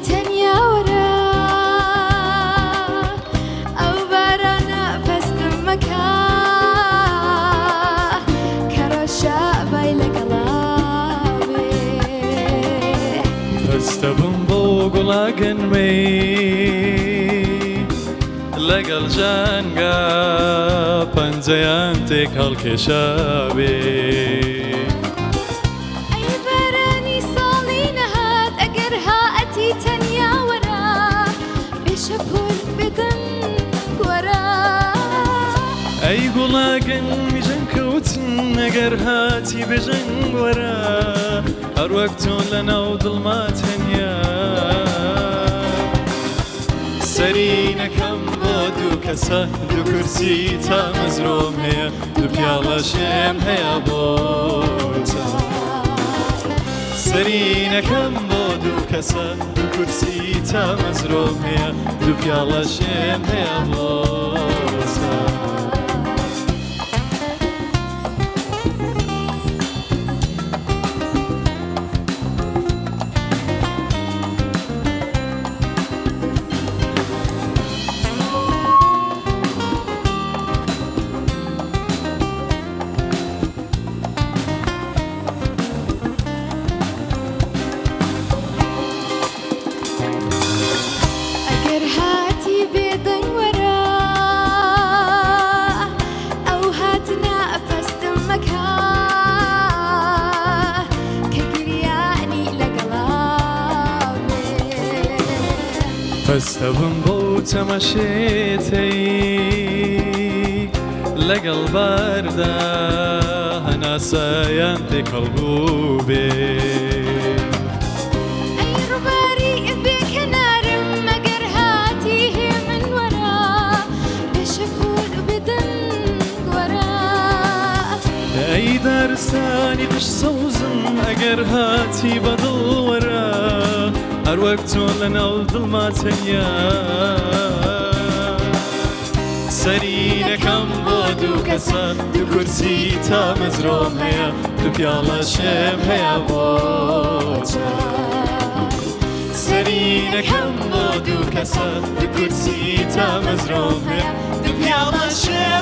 تنيا ورا أو برانا فاستمكا كرشا بايلك لابي فاستبن بوغلا قنمي لقل جانقا بنزيانتك هالكشابي تنيا ورا بشبور بدن ورا أي قلاقن مجن كوتن أجر هاتي بجن ورا هر وقت لنا وظلمات هنيا سرينا كم بودو كسا دو كرسي تا مزروم هيا دو بيالا شم هيا بوتا سرينا كم بودو كسا دو كرسي تا مزروم هيا دو بيالا شم هيا بوتا فاستبن بوت مشيتي لقل بردا هنا سيانتي قلبوبي أي رباري بك نارم مقر هاتيه من ورا بشكور بدن ورا أي دارستاني قش صوزن أقر هاتي بدل ورا هر وقت لنا وظلمات هنيا سرينا كم بودو كسا دو كرسي تا مزروم هيا دو بيالا شم هيا بوتا سرينا كم بودو كسا دو كرسي تا مزروم هيا دو بيالا شم